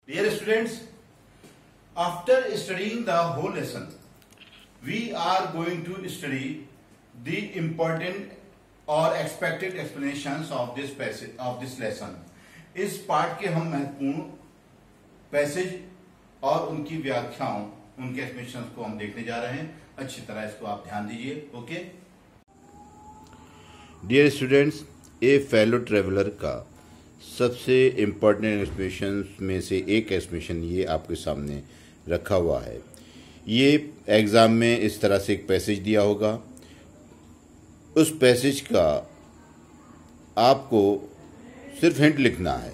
Dear students, after studying the whole lesson, we are going to study the important or expected explanations of this passage of this lesson. इस पाठ के हम महत्वपूर्ण passage और उनकी व्याख्याओं, उनके एक्सप्लेनेशंस को हम देखने जा रहे हैं। अच्छी तरह इसको आप ध्यान दीजिए। ओके डियर स्टूडेंट्स, ए फेलो ट्रेवलर का सबसे इम्पोर्टेंट एक्सप्लेनेशन में से एक एक्सप्लेनेशन ये आपके सामने रखा हुआ है। ये एग्ज़ाम में इस तरह से एक पैसेज दिया होगा। उस पैसेज का आपको सिर्फ हिंट लिखना है।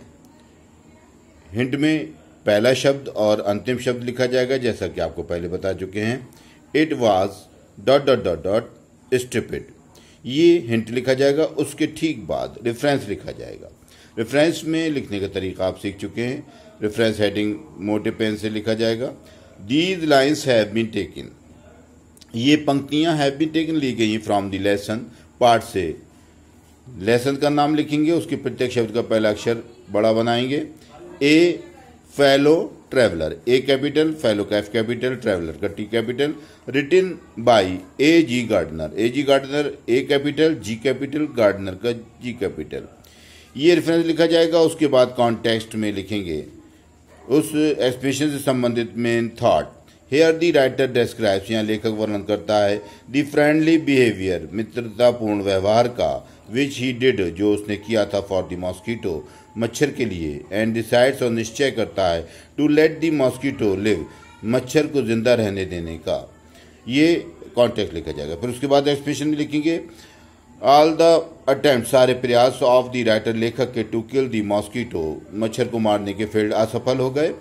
हिंट में पहला शब्द और अंतिम शब्द लिखा जाएगा, जैसा कि आपको पहले बता चुके हैं। इट वाज ... स्टूपिड, ये हिंट लिखा जाएगा। उसके ठीक बाद रेफरेंस लिखा जाएगा। रेफरेंस में लिखने का तरीका आप सीख चुके हैं। रेफरेंस हेडिंग मोटे पेन से लिखा जाएगा। These lines have been taken, ये पंक्तियां हैव बीन टेकन ली गई फ्रॉम द लेसन, पार्ट से। लेसन का नाम लिखेंगे, उसके प्रत्येक शब्द का पहला अक्षर बड़ा बनाएंगे। A fellow traveller, A capital, fellow का एफ कैपिटल, ट्रैवलर का T capital. Written by A G Gardiner, A G Gardiner A capital, G capital, Gardiner का जी कैपिटल। ये रेफरेंस लिखा जाएगा। उसके बाद कॉन्टेक्स्ट में लिखेंगे उस एक्सप्रेशन से संबंधित main thought. Here the writer describes, यहाँ लेखक वर्णन करता है द फ्रेंडली बिहेवियर, मित्रतापूर्ण व्यवहार का, विच ही डिड, जो उसने किया था, फॉर द मॉस्किटो, मच्छर के लिए। एंड डिसाइड्स, और निश्चय करता है, to let the mosquito live, मच्छर को जिंदा रहने देने का। ये कॉन्टेक्स्ट लिखा जाएगा। फिर उसके बाद एक्सप्रेशन में लिखेंगे ऑल द अटेम्प्ट, सारे प्रयास ऑफ द राइटर, लेखक के, टू किल द मॉस्किटो, मच्छर को मारने के फेल्ड, असफल हो गए।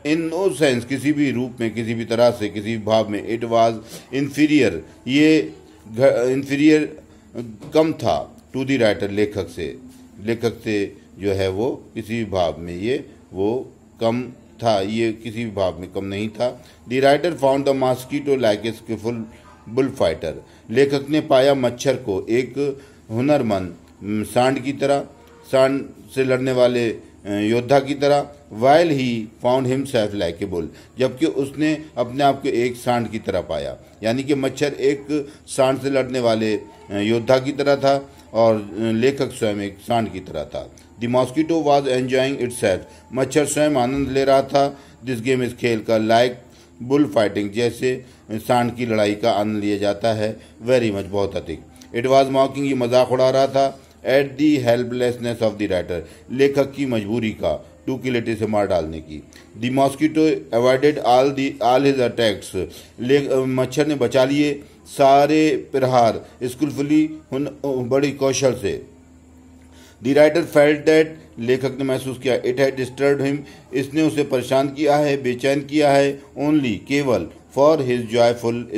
इन नो सेंस, किसी भी रूप में, किसी भी तरह से, किसी भी भाव में। इट वाज इन्फीरियर, ये इन्फीरियर कम था, टू द राइटर, लेखक से जो है वो किसी भी भाव में ये वो कम था, ये किसी भी भाव में कम नहीं था। The writer found the mosquito like a skilful bullfighter, लेखक ने पाया मच्छर को एक हुनरमंद सांड की तरह, सांड से लड़ने वाले योद्धा की तरह। While he found himself like a bull, जबकि उसने अपने आप को एक सांड की तरह पाया, यानी कि मच्छर एक सांड से लड़ने वाले योद्धा की तरह था और लेखक स्वयं एक सांड की तरह था। The mosquito was enjoying itself, मच्छर स्वयं आनंद ले रहा था। दिस गेम, इस खेल का, लाइक बुल फाइटिंग, जैसे सांड की लड़ाई का आनंद लिया जाता है। वेरी मच, बहुत अधिक। इट वॉज मॉकिंग, ये मजाक उड़ा रहा था। At the helplessness of the writer, लेखक की मजबूरी का, टू किल इट, से मार डालने की। The mosquito avoided all his attacks, मच्छर ने बचा लिए सारे प्रहार, स्किलफुली, बड़ी कौशल से। द राइटर फेल्ट दैट, लेखक ने महसूस किया, इट हैड डिस्टर्ब्ड हिम, इसने उसे परेशान किया है, बेचैन किया है। ओनली, केवल, फॉर हिज जॉयफुल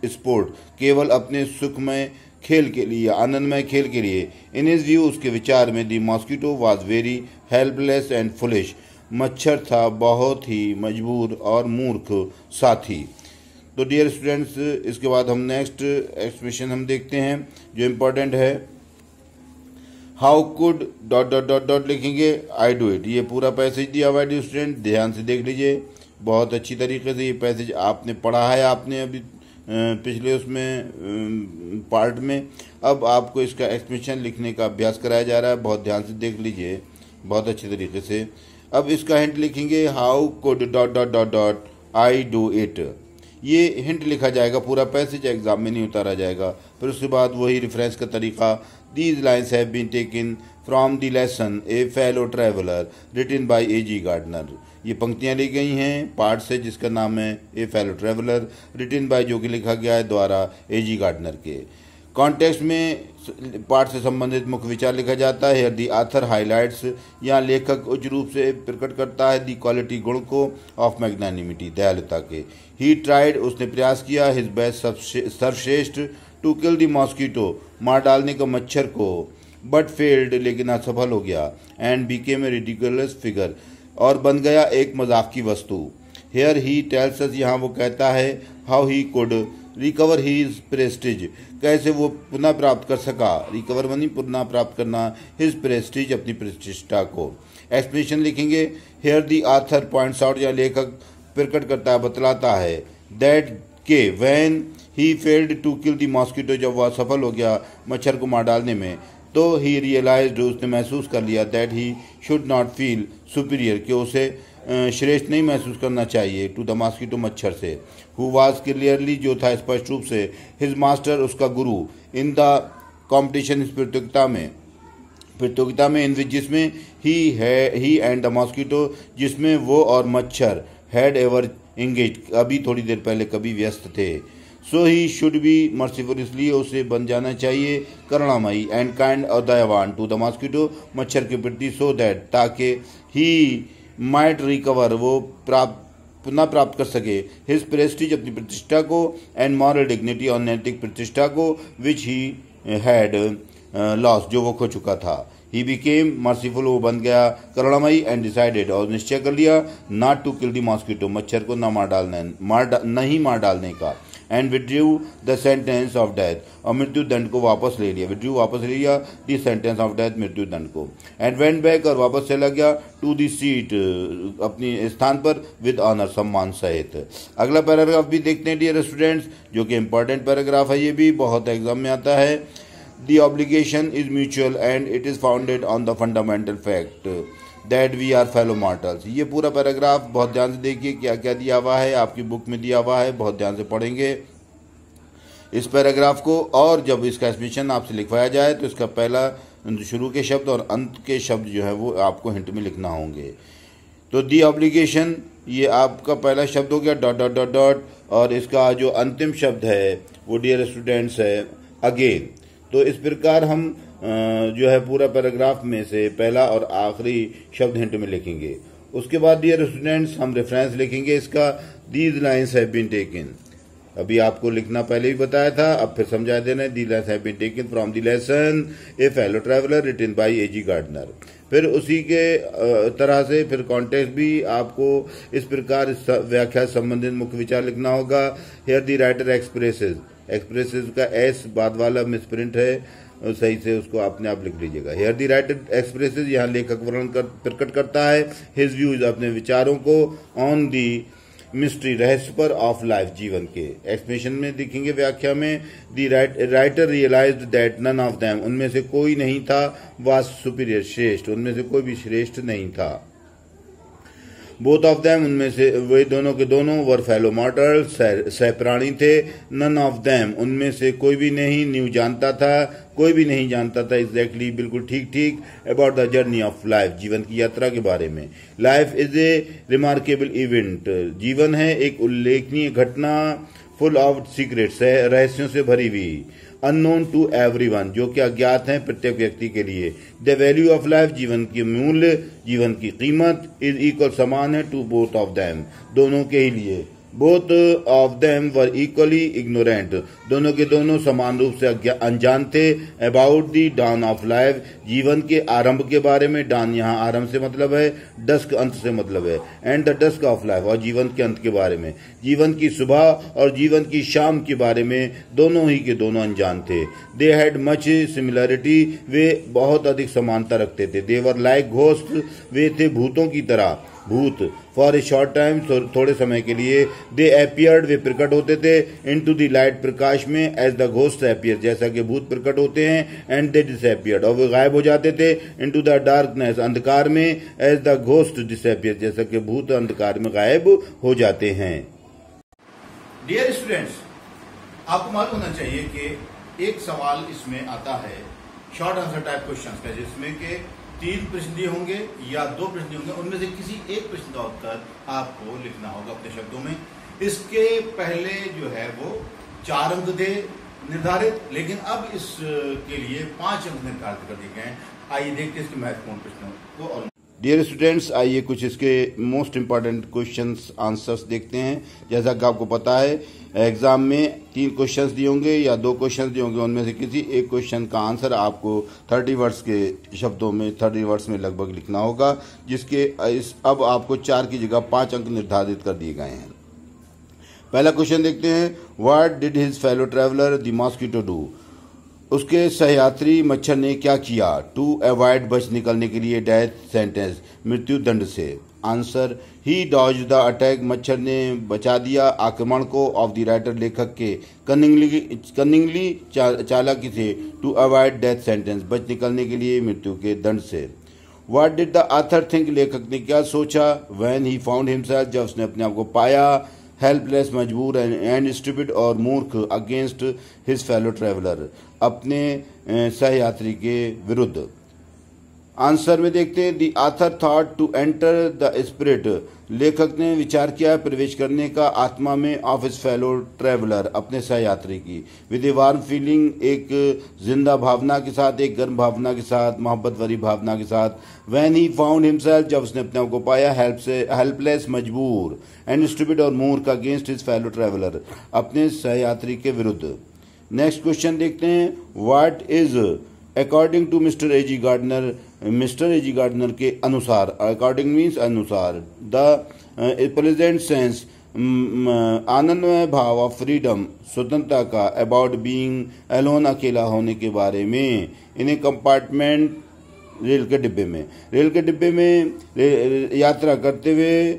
स्पोर्ट, केवल अपने सुखमय खेल के लिए, आनंदमय खेल के लिए। इन हिज व्यू, उसके विचार में, the mosquito was very helpless and foolish, मच्छर था बहुत ही मजबूर और मूर्ख साथी। तो डियर स्टूडेंट्स, इसके बाद हम नेक्स्ट एक्सप्रेशन हम देखते हैं जो इम्पोर्टेंट है। हाउ कुड ... लिखेंगे, आई डू इट। ये पूरा पैसेज दिया हुआ है डियर स्टूडेंट, ध्यान से देख लीजिए बहुत अच्छी तरीके से। ये पैसेज आपने पढ़ा है, आपने अभी पिछले उसमें पार्ट में। अब आपको इसका एक्सप्लेनेशन लिखने का अभ्यास कराया जा रहा है, बहुत ध्यान से देख लीजिए बहुत अच्छी तरीके से। अब इसका हिंट लिखेंगे, how could ... I do it. ये हिंट लिखा जाएगा, पूरा पैसेज एग्जाम में नहीं उतारा जाएगा। फिर उसके बाद वही रेफरेंस का तरीका। These lines have been taken from the lesson a fellow traveller, written by A G Gardiner, ये पंक्तियां ली गई हैं पार्ट से, जिसका नाम है ए फेलो ट्रैवलर, रिटन बाय, जो कि लिखा गया है द्वारा ए जी गार्डनर के। कॉन्टेक्स्ट में पाठ से संबंधित मुख्य विचार लिखा जाता है। दी आथर हाईलाइट्स, यहाँ लेखक उच्च रूप से प्रकट करता है दी क्वालिटी, गुण को, ऑफ मैग्नानिमिटी, दयालुता के। ही ट्राइड, उसने प्रयास किया, हिज बेस्ट, सर्वश्रेष्ठ, टू किल दी मॉस्किटो, मार डालने का मच्छर को, बट फेल्ड, लेकिन असफल हो गया। And became a ridiculous figure, और बन गया एक मजाक की वस्तु। हेयर ही टेल्स अस, यहाँ वो कहता है, how he could recover his prestige, कैसे वो पुनः प्राप्त कर सका, रिकवर मनी पुनः प्राप्त करना, हिज प्रेस्टिज अपनी प्रतिष्ठा को। एक्सप्लेनेशन लिखेंगे, here the author points out, या लेखक प्रकट करता है, बतलाता है, दैट के when he failed to kill the mosquito, जब वह सफल हो गया मच्छर को मार डालने में, तो ही रियलाइज्ड, उसने महसूस कर लिया, that he should not feel superior, कि उसे श्रेष्ठ नहीं महसूस करना चाहिए, टू द मॉस्किटो मच्छर से, हु वाज क्लियरली, जो था स्पष्ट रूप से, हिज मास्टर उसका गुरु, इन द कॉम्पिटिशन, इस प्रतियोगिता में इन जिसमें ही एंड द मॉस्किटो, जिसमें वो और मच्छर, हैड एवर इंगेज, अभी थोड़ी देर पहले कभी व्यस्त थे, सो ही शुड बी मर्सीफुल, इसलिए उसे बन जाना चाहिए करुणामयी, एंड काइंड और दयावान, टू द मॉस्किटो मच्छर के प्रति, सो दैट, ताकि ही माइट रिकवर, वो पुनः प्राप्त कर सके, हिज प्रेस्टीज अपनी प्रतिष्ठा को, एंड मॉरल डिग्निटी और नैतिक प्रतिष्ठा को, विच ही हैड लॉस, जो वो खो चुका था। ही बिकेम मर्सीफुल, वो बन गया करुणामयी, एंड डिसाइडेड, और निश्चय कर लिया, not to kill the mosquito, मच्छर को नहीं मार डालने का, and withdrew the sentence of death, और मृत्यु दंड को वापस ले लिया, वापस ले लिया द सेंटेंस ऑफ डेथ, मृत्यु दंड को, एंड वेंट बैक, और वापस चला गया, टू द सीट, अपने स्थान पर, विद ऑनर, सम्मान सहित। अगला पैराग्राफ भी देखते हैं डियर स्टूडेंट्स, जो कि इंपॉर्टेंट पैराग्राफ है, ये भी बहुत एग्जाम में आता है। The obligation is mutual and it is founded on the fundamental fact that we are fellow mortals। ये पूरा पैराग्राफ बहुत ध्यान से देखिए, क्या क्या दिया हुआ है, आपकी बुक में दिया हुआ है, बहुत ध्यान से पढ़ेंगे इस पैराग्राफ को, और जब इसका एक्सप्लेनेशन आपसे लिखवाया जाए तो इसका पहला शुरू के शब्द और अंत के शब्द जो है वो आपको हिंट में लिखना होंगे। तो दी ऑब्लिगेशन, ये आपका पहला शब्द हो गया, डॉट डॉट डॉट डॉट, और इसका जो अंतिम शब्द है वो डियर स्टूडेंट्स है अगेन। तो इस प्रकार हम जो है पूरा पैराग्राफ में से पहला और आखिरी शब्द हिंट में लिखेंगे। उसके बाद डियर स्टूडेंट्स हम रेफरेंस लिखेंगे इसका, these lines have been taken, अभी आपको लिखना पहले भी बताया था, अब फिर समझा देना, these lines have been taken from the lesson a fellow traveller written by A G. Gardiner. फिर उसी के तरह से फिर कॉन्टेक्स्ट भी आपको इस प्रकार व्याख्या संबंधित मुख्य विचार लिखना होगा। हियर द राइटर एक्सप्रेसेस का एस बाद वाला मिसप्रिंट है, सही से उसको अपने आप लिख लीजिएगा। हियर द राइटर एक्सप्रेसेस, यहाँ लेखक वर्णन प्रकट करता है, हिज व्यूज अपने विचारों को, ऑन दी मिस्ट्री रहस्य पर, ऑफ लाइफ जीवन के। एक्सप्लेनेशन में दिखेंगे व्याख्या में, the writer realised that none of them, उनमें से कोई नहीं था, वाज सुपीरियर श्रेष्ठ, उनमें से कोई भी श्रेष्ठ नहीं था। बोथ ऑफ देम, उनमें से वे दोनों के दोनों, वर फेलो मॉर्टल्स, सहप्राणी थे। नन ऑफ देम, उनमें से कोई भी नहीं, न्यू जानता था, कोई भी नहीं जानता था एग्जैक्टली बिल्कुल ठीक ठीक, about the journey of life, जीवन की यात्रा के बारे में। Life is a remarkable event, जीवन है एक उल्लेखनीय घटना, फुल ऑफ सीक्रेट्स, रहस्यों से भरी हुई, अननोन टू एवरीवन, जो कि अज्ञात हैं प्रत्येक व्यक्ति के लिए। द वैल्यू ऑफ लाइफ, जीवन की मूल्य, जीवन की कीमत, इज इक्वल, समान है, टू बोथ ऑफ देम, दोनों के ही लिए। Both of them were equally ignorant, दोनों के दोनों समान रूप से अनजान थे। About the dawn of life, जीवन के आरंभ के बारे में, डॉन यहाँ आरंभ से मतलब है, डस्क अंत से मतलब है, and the dusk of life, और जीवन के अंत के बारे में, जीवन की सुबह और जीवन की शाम के बारे में, दोनों ही के दोनों अनजान थे। दे हैड मच सिमिलरिटी, वे बहुत अधिक समानता रखते थे। दे वर लाइक घोस्ट, वे थे भूतों की तरह, भूत। फॉर ए शॉर्ट टाइम, थोड़े समय के लिए। दे एपियर्ड, वे प्रकट होते थे, इनटू द लाइट, प्रकाश में, एज द घोस्ट एपियर, जैसा कि भूत प्रकट होते हैं, एंड दे डिसएपियर्ड, और वे गायब हो जाते थे, इनटू द डार्कनेस, अंधकार में, एज द घोस्ट डिसएपियर, जैसा कि भूत अंधकार में गायब हो जाते हैं। डियर स्टूडेंट्स, आपको मालूम होना चाहिए कि एक सवाल इसमें आता है शॉर्ट आंसर टाइप क्वेश्चन का, जिसमें के 3 प्रश्न दिए होंगे या 2 प्रश्न दिए होंगे, उनमें से किसी एक प्रश्न का उत्तर आपको लिखना होगा अपने शब्दों में। इसके पहले जो है वो 4 अंक थे निर्धारित, लेकिन अब इसके लिए 5 अंक निर्धारित कर दिए गए हैं। आइए देखते हैं इसके महत्वपूर्ण प्रश्नों को। और डियर स्टूडेंट्स, आइए कुछ इसके मोस्ट इंपॉर्टेंट क्वेश्चंस आंसर्स देखते हैं। जैसा कि आपको पता है एग्जाम में 3 क्वेश्चंस दिए होंगे या 2 क्वेश्चंस दिए होंगे, उनमें से किसी एक क्वेश्चन का आंसर आपको 30 वर्ड्स के शब्दों में, 30 वर्ड्स में लगभग लिखना होगा, जिसके अब आपको 4 की जगह 5 अंक निर्धारित कर दिए गए हैं। पहला क्वेश्चन देखते हैं, what did his fellow traveller the mosquito do? उसके सहयात्री मच्छर ने क्या किया? टू अवॉइड, बच निकलने के लिए, डेथ सेंटेंस, मृत्यु दंड से। Answer, he dodge the attack, मच्छर ने बचा दिया आक्रमण को, ऑफ द राइटर, लेखक के, कनिंगली चालाकी से, टू अवॉइड डेथ सेंटेंस, बच निकलने के लिए, मृत्यु के दंड से। What did the author think, लेखक ने क्या सोचा? व्हेन ही फाउंड हिमसेल्फ, जब उसने अपने आप को पाया, हेल्पलेस, मजबूर, एंड स्टूपिड और मूर्ख, अगेंस्ट हिज फेलो ट्रैवलर, अपने सहयात्री के विरुद्ध। आंसर में देखते हैं, the author thought to enter the spirit, लेखक ने विचार किया प्रवेश करने का आत्मा में, ऑफ हिज फेलो ट्रैवलर, अपने सहयात्री की, विद ए वार्म फीलिंग, एक जिंदा भावना के साथ, एक गर्म भावना के साथ, मोहब्बत भरी भावना के साथ। व्हेन ही फाउंड हिमसेल्फ, जब उसने अपने आप को पाया, हेल्पलेस, मजबूर, एंड स्टूपिड और मूर्ख, अगेंस्ट हिज फेलो ट्रैवलर, अपने सहयात्री के विरुद्ध। नेक्स्ट क्वेश्चन देखते हैं, what is according to mister A G Gardiner, mister A G Gardiner के अनुसार, अकॉर्डिंग मीन्स अनुसार, द प्रेजेंट सेंस, आनंदमय भाव, ऑफ फ्रीडम, स्वतंत्रता का, अबाउट बीइंग अलोन, अकेला होने के बारे में, इन ए कंपार्टमेंट, रेल के डिब्बे में यात्रा करते हुए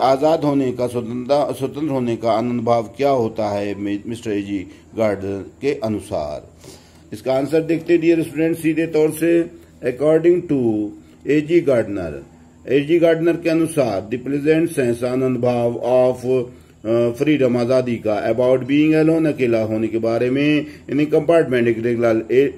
आज़ाद होने का, स्वतंत्र होने का आनंद भाव क्या होता है मिस्टर ए जी गार्डनर के अनुसार। इसका आंसर देखते डियर स्टूडेंट, सीधे तौर से, according to A G Gardiner के अनुसार, द प्रेजेंट सेंस, आनंद भाव, ऑफ फ्रीडम, आजादी का, अबाउट बीइंग अलोन, अकेला होने के बारे में, इन ए कंपार्टमेंट, एक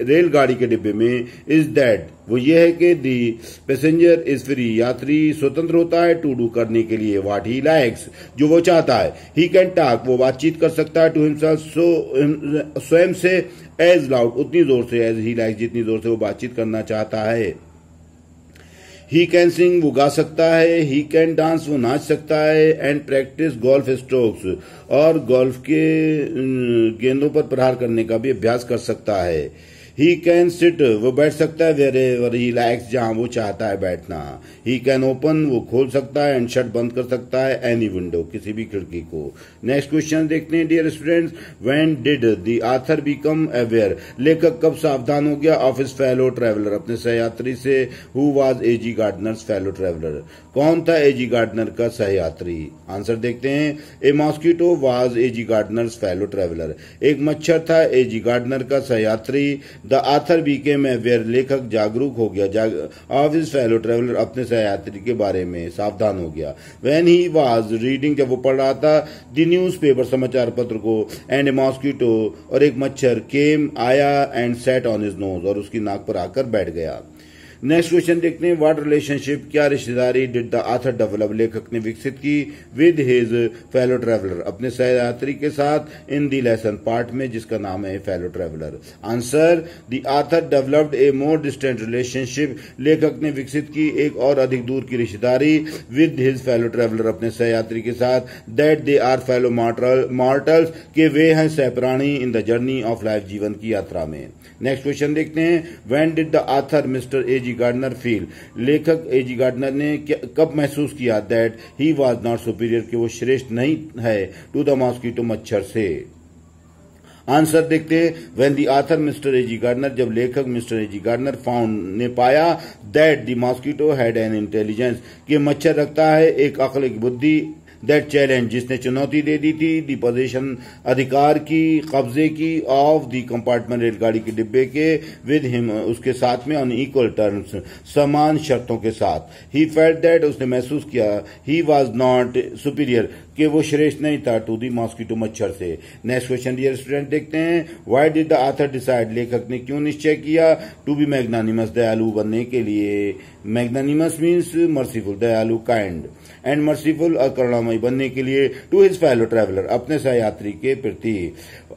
रेलगाड़ी के डिब्बे में, इज दैट, वो ये है कि दी पैसेंजर इज फ्री, यात्री स्वतंत्र होता है, टू डू, करने के लिए, व्हाट ही लाइक्स, जो वो चाहता है, ही कैन टॉक, वो बातचीत कर सकता है, टू हिमसेल्फ, स्वयं से, एज लाउड, उतनी जोर से, एज ही लाइक्स, जितनी जोर से वो बातचीत करना चाहता है। ही कैन सिंग, वो गा सकता है, ही कैन डांस, वो नाच सकता है, एंड प्रैक्टिस गोल्फ स्ट्रोक्स, और गोल्फ के गेंदों पर प्रहार करने का भी अभ्यास कर सकता है। ही कैन सिट, वो बैठ सकता है, वेरेवर ही लाइक्स, जहां वो चाहता है बैठना। ही कैन ओपन, वो खोल सकता है, एंड शट, बंद कर सकता है, एनी विंडो, किसी भी खिड़की को। नेक्स्ट क्वेश्चन देखते हैं dear students, when did the author become aware, लेखक कब सावधान हो गया, ऑफ हिज फेलो ट्रैवलर, अपने सहयात्री से, who was A G Gardiner's fellow traveller, कौन था ए जी गार्डनर का सहयात्री। आंसर देखते हैं, a mosquito was A G Gardiner's fellow traveller, एक मच्छर था ए जी गार्डनर का सहयात्री। द ऑथर बीकेम अवेयर, लेखक जागरूक हो गया, ऑफ हिज फेलो ट्रैवलर, अपने सहयात्री के बारे में सावधान हो गया। व्हेन ही वाज रीडिंग, जब वो पढ़ रहा था, द न्यूज़पेपर, समाचार पत्र को, एंड ए मॉस्किटो, और एक मच्छर, केम, आया, and set on his nose, और उसकी नाक पर आकर बैठ गया। नेक्स्ट क्वेश्चन देखते हैं, व्हाट रिलेशनशिप, क्या रिश्तेदारी, डिड द ऑथर डेवलप, लेखक ने विकसित की, विद हिज फेलो ट्रैवलर, अपने सहयात्री के साथ, इन दी लेसन, पार्ट में जिसका नाम है fellow traveller. Answer, the author developed A more distant relationship, लेखक ने विकसित की एक और अधिक दूर की रिश्तेदारी, विद हिज फेलो ट्रैवलर, अपने सहयात्री के साथ, that they are fellow mortals, के वे हैं सहप्राणी, in the journey of life, जीवन की यात्रा में। नेक्स्ट क्वेश्चन देखते हैं, when did the author mister A G Gardiner feel, लेखक ए जी गार्डनर ने कब महसूस किया, that he was not superior, कि वो श्रेष्ठ नहीं है, टू द मॉस्किटो, मच्छर से। आंसर देखते हैं, when the author mister A G Gardiner, जब लेखक mister A G Gardiner found, ने पाया, that the mosquito had an intelligence, कि मच्छर रखता है एक अक्ल, एक बुद्धि, दैट चैलेंज, जिसने चुनौती दे दी थी, दी पोजीशन, अधिकार की, कब्जे की, ऑफ दी कंपार्टमेंट, रेलगाड़ी के डिब्बे के, विद हिम, उसके साथ में, ऑन इक्वल टर्म्स, समान शर्तों के साथ। ही फेल्ट दैट, उसने महसूस किया, ही वॉज नॉट सुपीरियर, कि वो श्रेष्ठ नहीं था, टू दी मॉस्किटो, मच्छर से। नेक्स्ट क्वेश्चन डियर स्टूडेंट देखते हैं, why did the author decide, लेखक ने क्यों निश्चय किया, टू बी मैग्नानिमस, दयालु बनने के लिए। मैग्नानिमस मीन्स मर्सीफुल, दयालु, काइंड, एंड मर्सीफुल, करुणामयी बनने के लिए, टू हिज फेलो ट्रैवलर, अपने सहयात्री के प्रति।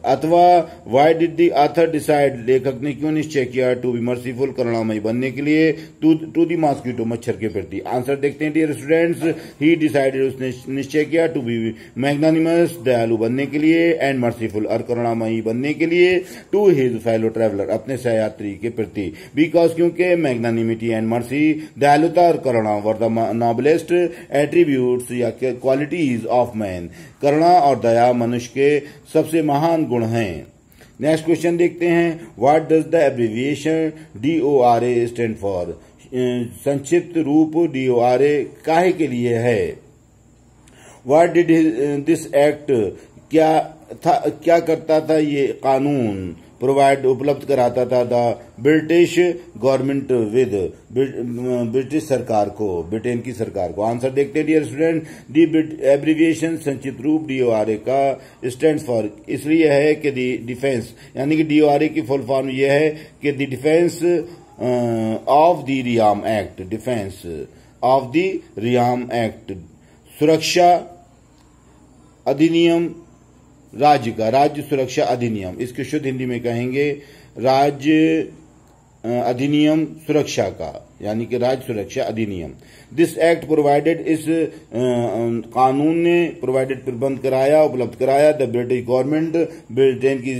अथवा why did the author decide, लेखक ने क्यों निश्चय किया, टू बी मर्सीफुल, करुणामयी बनने के लिए, टू दी मॉस्किटो, मच्छर के प्रति। आंसर देखते हैं डियर स्टूडेंट्स, ही डिसाइडेड, उसने निश्चय किया, टू बी मैग्नानिमस, दयालु बनने के लिए, एंड मर्सीफुल, और करुणामयी बनने के लिए, टू हिज फेलो ट्रैवलर, अपने सहयात्री के प्रति। बिकॉज, क्योंकि मैग्नानिमिटी एंड मर्सी दयालुता और करुणा वर द नोबलेस्ट एट्रीब्यूट्स या क्वालिटीज ऑफ मैन। करुणा और दया मनुष्य के सबसे महान गुण हैं। नेक्स्ट क्वेश्चन देखते हैं, what does the abbreviation DORA stand for. संक्षिप्त रूप DORA काहे के लिए है। व्हाट डिड दिस एक्ट, क्या करता था ये कानून। प्रोवाइड उपलब्ध कराता था the British government with, British सरकार को, ब्रिटेन की सरकार को। आंसर देखते हैं डियर स्टूडेंट, दी एब्रिविएशन संक्षिप्त रूप DORA का स्टैंड फॉर इसलिए है कि दी डिफेंस, यानी कि DORA की फुल फॉर्म यह है कि the defence of the realm act, defence of the realm act, सुरक्षा अधिनियम, राज्य का, राज्य सुरक्षा अधिनियम, इसके शुद्ध हिंदी में कहेंगे राज्य अधिनियम सुरक्षा का, यानी कि राज्य सुरक्षा अधिनियम। दिस एक्ट प्रोवाइडेड, इस कानून ने प्रोवाइडेड प्रबंध कराया, उपलब्ध कराया द ब्रिटिश गवर्नमेंट, ब्रिटेन की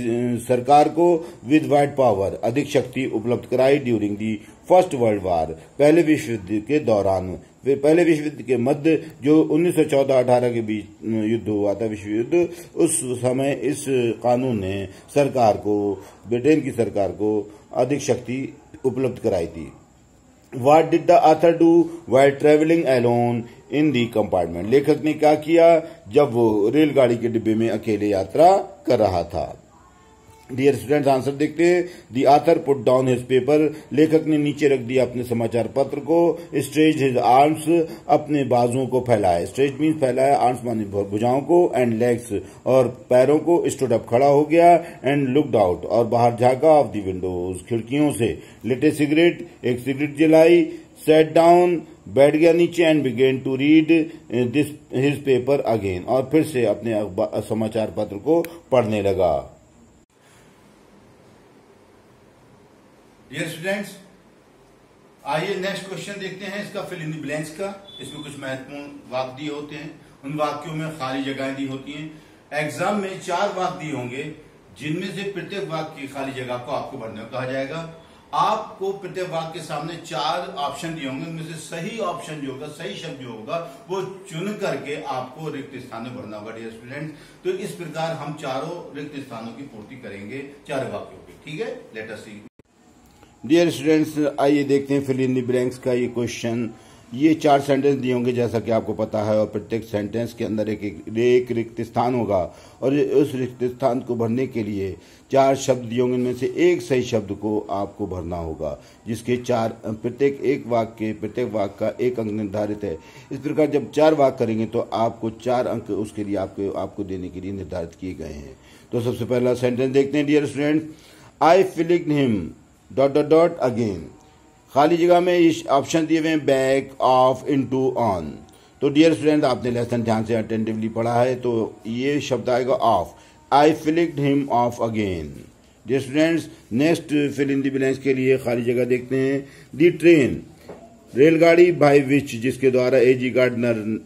सरकार को विद वाइड पावर, अधिक शक्ति उपलब्ध कराई during the first world war, पहले विश्व युद्ध के दौरान। पहले विश्व युद्ध के मध्य जो 1914-18 के बीच युद्ध हुआ था, विश्व युद्ध, उस समय इस कानून ने सरकार को, ब्रिटेन की सरकार को अधिक शक्ति उपलब्ध कराई थी। What did the author do while traveling alone in the compartment? लेखक ने क्या किया जब वो रेलगाड़ी के डिब्बे में अकेले यात्रा कर रहा था। डियर स्टूडेंट्स, आंसर देखते हैं। The author put down his paper, लेखक ने नीचे रख दिया अपने समाचार पत्र को। स्ट्रेच हिज आर्म्स, अपने बाजुओं को फैलाया। स्ट्रेच मीन फैलाया, आर्म्स माने भुजाओं को, एंड लेग्स और पैरों को। स्टूड अप, खड़ा हो गया। एंड लुक्ड आउट, और बाहर झांका। ऑफ दी विंडोज, खिड़कियों से। लिट ए सिगरेट, एक सिगरेट जलाई। सेट डाउन, बैठ गया नीचे। And began to read this his paper again, और फिर से अपने समाचार पत्र को पढ़ने लगा। डियर स्टूडेंट्स, आइए नेक्स्ट क्वेश्चन देखते हैं इसका फिल इन द ब्लैंक्स का। इसमें कुछ महत्वपूर्ण वाक्य दिए होते हैं, उन वाक्यों में खाली जगहें दी होती हैं। एग्जाम में 4 वाक्य दिए होंगे, जिनमें से प्रत्येक वाक्य की खाली जगह को आपको भरने को कहा जाएगा। आपको प्रत्येक वाक्य के सामने 4 ऑप्शन दिए होंगे, उनमें से सही ऑप्शन जो होगा, सही शब्द जो होगा, वो चुन करके आपको रिक्त स्थान में भरना होगा। डियर स्टूडेंट, तो इस प्रकार हम चारों रिक्त स्थानों की पूर्ति करेंगे 4 वाक्यों की। ठीक है, लेट अस सी। डियर स्टूडेंट्स, आइए देखते हैं फिल इन द ब्लैंक्स का ये क्वेश्चन। ये 4 सेंटेंस दिए होंगे जैसा कि आपको पता है, और प्रत्येक सेंटेंस के अंदर एक रिक्त स्थान होगा, और उस रिक्त स्थान को भरने के लिए 4 शब्द दिए होंगे, इनमें से एक सही शब्द को आपको भरना होगा, जिसके प्रत्येक वाक्य का 1 अंक निर्धारित है। इस प्रकार जब 4 वाक्य करेंगे तो आपको 4 अंक उसके लिए आपको देने के लिए निर्धारित किए गए हैं। तो सबसे पहला सेंटेंस देखते हैं dear student. I flicked him ... again. खाली जगह में इस ऑप्शन दिए हुए हैं बैक, ऑफ, इनटू, ऑन। तो डियर स्टूडेंट, आपने लेसन ध्यान से अटेंटिवली पढ़ा है, तो ये शब्द आएगा off. I flicked him off again. Dear students, next fill in the blanks के लिए खाली जगह देखते हैं। दी ट्रेन, रेलगाड़ी, बाय विच, जिसके द्वारा A.G. गार्डनर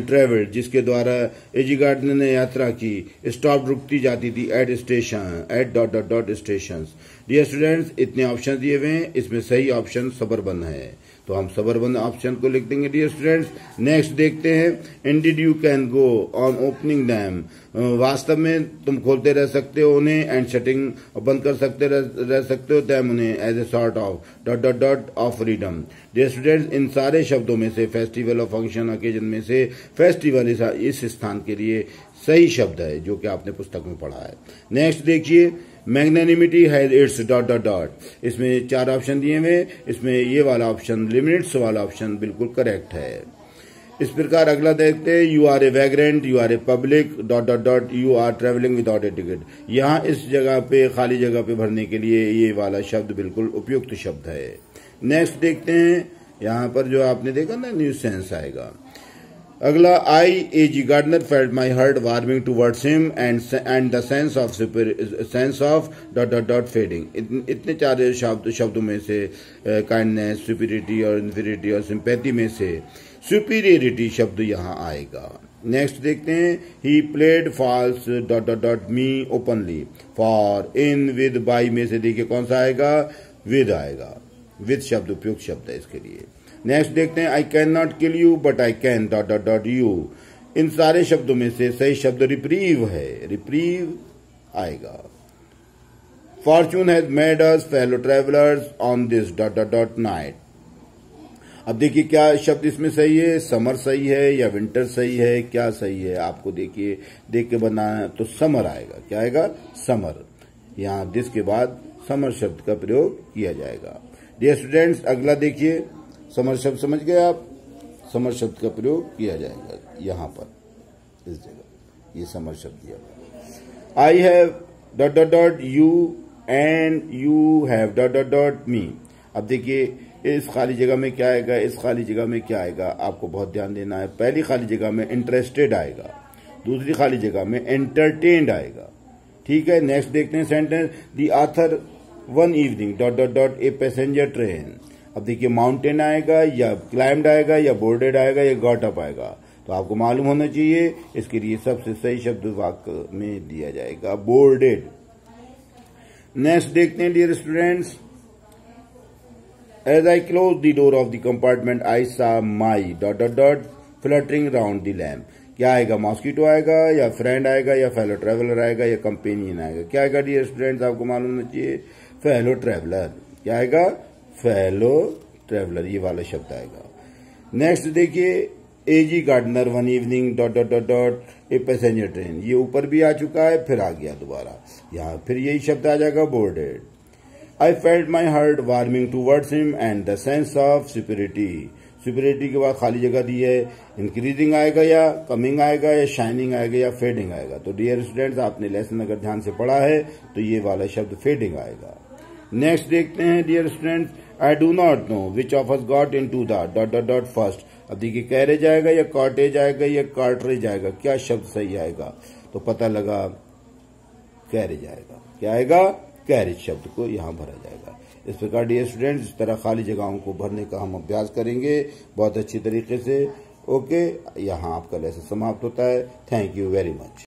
ट्रेवल्ड, जिसके द्वारा A.G. गार्डनर ने यात्रा की। स्टॉप, रुकती जाती थी। At station, at ... station. Dear students, इतने ऑप्शन दिए हुए हैं, इसमें सही ऑप्शन सबरबन है, तो हम सबरबन ऑप्शन को लिख देंगे। डियर स्टूडेंट्स, नेक्स्ट देखते हैं। Indeed you can go on opening them, वास्तव में तुम खोलते रह सकते हो उन्हें। एंड शटिंग, बंद कर सकते रह सकते हो दैम, उन्हें। As a sort of ... of freedom. Dear students, इन सारे शब्दों में से फेस्टिवल और फंक्शन ओकेजन में से फेस्टिवल इस स्थान के लिए सही शब्द है, जो कि आपने पुस्तक में पढ़ा है। नेक्स्ट देखिए। मैग्नेनिमिटी हैज इट्स ... इसमें 4 ऑप्शन दिए हुए, इसमें ये वाला ऑप्शन, लिमिट्स वाला ऑप्शन बिल्कुल करेक्ट है। इस प्रकार अगला देखते हैं। You are a vagrant, you are a public ... you are travelling without a ticket. यहाँ इस जगह पे, खाली जगह पे भरने के लिए ये वाला शब्द बिल्कुल उपयुक्त शब्द है। नेक्स्ट देखते हैं। यहाँ पर जो आपने देखा ना, न्यू सेंस आएगा। अगला, I A.G. Gardiner felt my heart warming towards him and the sense of ... fading. इतने 4 शब्दों में से काइंडनेस, सुपीरियरिटी और इन्फीरियरिटी और सिंपैथी में से सुपीरियरिटी शब्द यहाँ आएगा। नेक्स्ट देखते हैं। He played false ... me openly. For, in, with, by में से देखिए कौन सा आएगा, विद आएगा। विद शब्द उपयुक्त शब्द है इसके लिए। नेक्स्ट देखते हैं, I can not kill you but I can dot dot dot you. इन सारे शब्दों में से सही शब्द रिप्रीव है, रिप्रीव आएगा। Fortune has made us fellow travellers on this dot dot dot night. अब देखिए क्या शब्द इसमें सही है, समर सही है या विंटर सही है, क्या सही है आपको देखिए देख के बनाना है। तो समर आएगा, क्या आएगा, समर। यहां दिस के बाद समर शब्द का प्रयोग किया जाएगा। डियर स्टूडेंट्स, अगला देखिए, समर शब्द समझ गए आप, समर शब्द का प्रयोग किया जाएगा यहां पर, इस जगह ये समर शब्द दिया। I have dot dot dot you and you have dot dot dot मी। अब देखिए इस खाली जगह में क्या आएगा, इस खाली जगह में क्या आएगा, आपको बहुत ध्यान देना है। पहली खाली जगह में इंटरेस्टेड आएगा, दूसरी खाली जगह में एंटरटेन्ड आएगा, ठीक है। नेक्स्ट देखते हैं sentence, the author one evening dot dot dot a passenger train. अब देखिए माउंटेन आएगा या क्लाइम्ड आएगा या बोर्डेड आएगा या गॉट अप आएगा, तो आपको मालूम होना चाहिए। इसके लिए सबसे सही शब्द वाक्य में दिया जाएगा बोर्डेड। नेक्स्ट देखते हैं dear students, As I closed the door of the compartment, I saw my dot dot dot fluttering round the lamp। क्या आएगा, मॉस्किटो आएगा या फ्रेंड आएगा या फेलो ट्रेवलर आएगा या कंपेनियन आएगा, क्या आएगा डियर स्टूडेंट्स, आपको मालूम होना चाहिए, फेलो ट्रेवलर। क्या आएगा, फेलो ट्रेवलर, ये वाला शब्द आएगा। नेक्स्ट देखिए, AG Gardiner one evening dot dot dot dot a passenger train. ये ऊपर भी आ चुका है, फिर आ गया दोबारा, यहाँ फिर यही शब्द आ जाएगा boarded. I felt my heart warming towards him and the sense of superiority। Superiority के बाद खाली जगह दी है, इंक्रीजिंग आएगा या कमिंग आएगा या शाइनिंग आएगा या फेडिंग आएगा। तो डियर स्टूडेंट्स, आपने लेसन अगर ध्यान से पढ़ा है तो ये वाला शब्द फेडिंग आएगा। नेक्स्ट देखते हैं dear students, I do not know which of us got into the dot dot dot first. अब देखिए कैरेज आएगा या कॉटेज आएगा या कार्टरेज आएगा, क्या शब्द सही आएगा, तो पता लगा कैरेज आएगा। क्या आएगा, कैरेज शब्द को यहां भरा जाएगा। इस प्रकार डियर स्टूडेंट्स, इस तरह खाली जगहों को भरने का हम अभ्यास करेंगे बहुत अच्छी तरीके से। ओके, यहां आपका लेसन समाप्त होता है। Thank you very much.